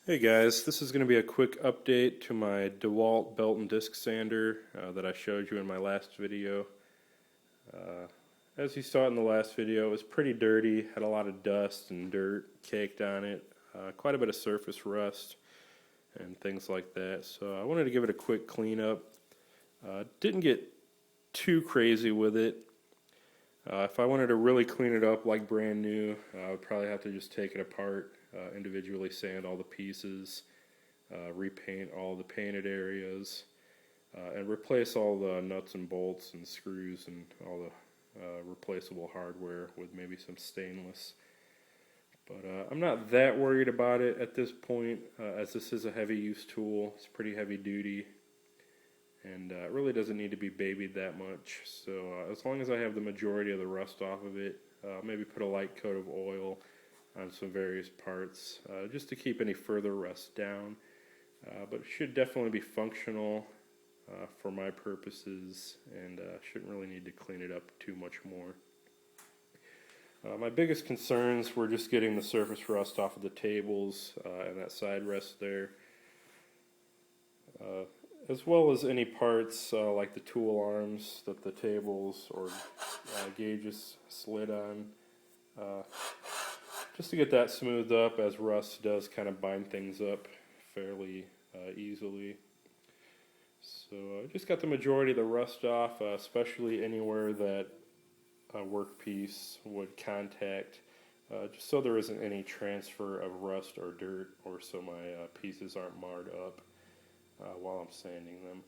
Hey guys, this is going to be a quick update to my DeWalt belt and disc sander that I showed you in my last video. As you saw in the last video, it was pretty dirty, had a lot of dust and dirt caked on it, quite a bit of surface rust and things like that. So I wanted to give it a quick cleanup. Didn't get too crazy with it. If I wanted to really clean it up like brand new, I would probably have to just take it apart, individually sand all the pieces, repaint all the painted areas, and replace all the nuts and bolts and screws and all the replaceable hardware with maybe some stainless. But I'm not that worried about it at this point, as this is a heavy use tool. It's pretty heavy duty, and it really doesn't need to be babied that much. So as long as I have the majority of the rust off of it, maybe put a light coat of oil on some various parts, just to keep any further rust down. But it should definitely be functional for my purposes, and shouldn't really need to clean it up too much more. My biggest concerns were just getting the surface rust off of the tables and that side rest there, as well as any parts like the tool arms that the tables or gauges slid on, just to get that smoothed up, as rust does kind of bind things up fairly easily. So I just got the majority of the rust off, especially anywhere that a workpiece would contact, just so there isn't any transfer of rust or dirt, or so my pieces aren't marred up while I'm sanding them.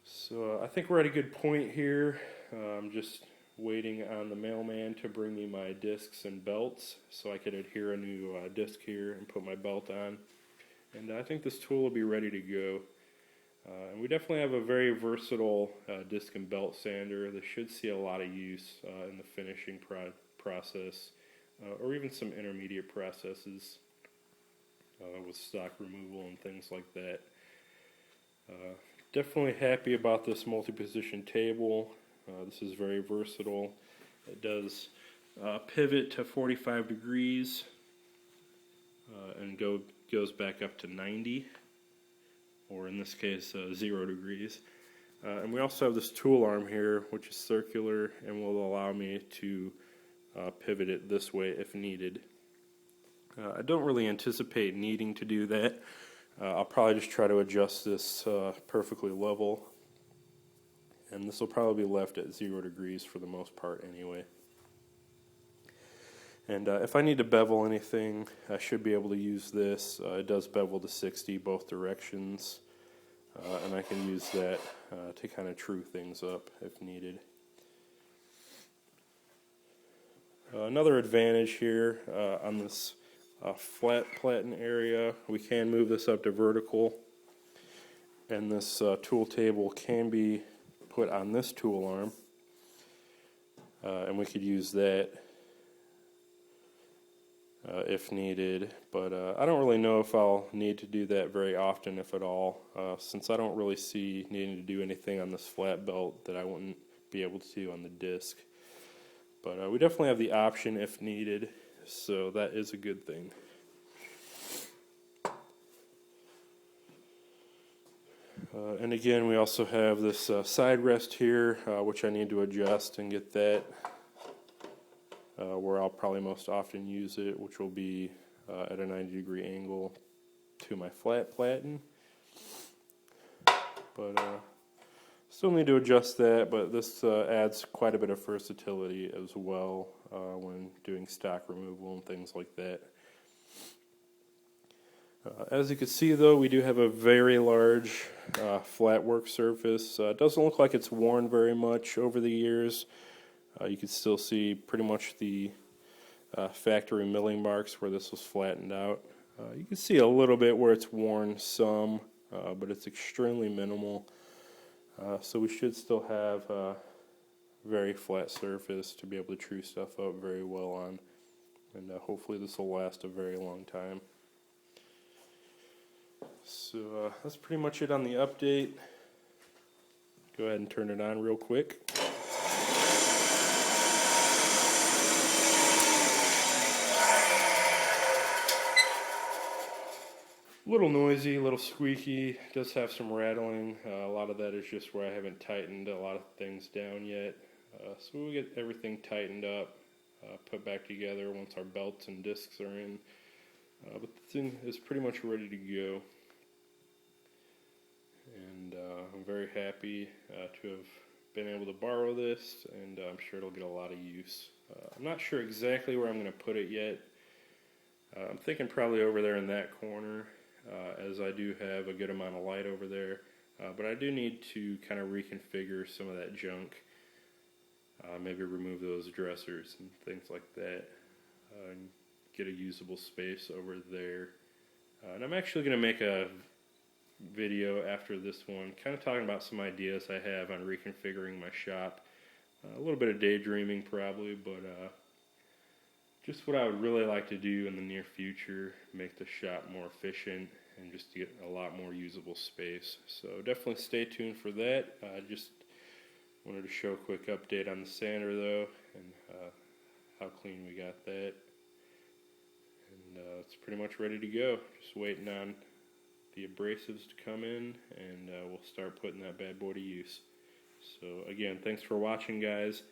So I think we're at a good point here. I'm just waiting on the mailman to bring me my discs and belts so I could adhere a new disc here and put my belt on. And I think this tool will be ready to go. And we definitely have a very versatile disc and belt sander that should see a lot of use in the finishing process, or even some intermediate processes with stock removal and things like that. Definitely happy about this multi-position table. This is very versatile. It does pivot to 45 degrees and goes back up to 90, or in this case 0 degrees. And we also have this tool arm here, which is circular and will allow me to pivot it this way if needed. I don't really anticipate needing to do that. I'll probably just try to adjust this perfectly level, and this will probably be left at 0 degrees for the most part anyway. And if I need to bevel anything, I should be able to use this. It does bevel to 60 both directions, and I can use that to kind of true things up if needed. Another advantage here on this flat platen area, we can move this up to vertical, and this tool table can be put on this tool arm, and we could use that if needed, but I don't really know if I'll need to do that very often, if at all, since I don't really see needing to do anything on this flat belt that I wouldn't be able to do on the disc. But we definitely have the option if needed, so that is a good thing. And again, we also have this side rest here, which I need to adjust and get that where I'll probably most often use it, which will be at a 90-degree angle to my flat platen. But still need to adjust that, but this adds quite a bit of versatility as well when doing stock removal and things like that. As you can see, though, we do have a very large flat work surface. It doesn't look like it's worn very much over the years. You can still see pretty much the factory milling marks where this was flattened out. You can see a little bit where it's worn some, but it's extremely minimal. So we should still have a very flat surface to be able to true stuff up very well on, and hopefully this will last a very long time. So that's pretty much it on the update. Go ahead and turn it on real quick. A little noisy, a little squeaky. It does have some rattling. A lot of that is just where I haven't tightened a lot of things down yet. So we'll get everything tightened up, put back together once our belts and discs are in. But the thing is pretty much ready to go. And I'm very happy to have been able to borrow this, and I'm sure it'll get a lot of use. I'm not sure exactly where I'm going to put it yet. I'm thinking probably over there in that corner, as I do have a good amount of light over there. But I do need to kind of reconfigure some of that junk. Maybe remove those dressers and things like that. And get a usable space over there. And I'm actually going to make a video after this one, kind of talking about some ideas I have on reconfiguring my shop. A little bit of daydreaming probably, but just what I would really like to do in the near future, make the shop more efficient and just get a lot more usable space. So definitely stay tuned for that. I just wanted to show a quick update on the sander though, and how clean we got that. And it's pretty much ready to go. Just waiting on the abrasives to come in, and we'll start putting that bad boy to use. So again, thanks for watching, guys.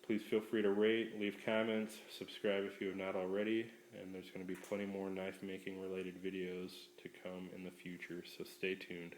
Please feel free to rate, leave comments, subscribe if you have not already, and there's going to be plenty more knife making related videos to come in the future, so stay tuned.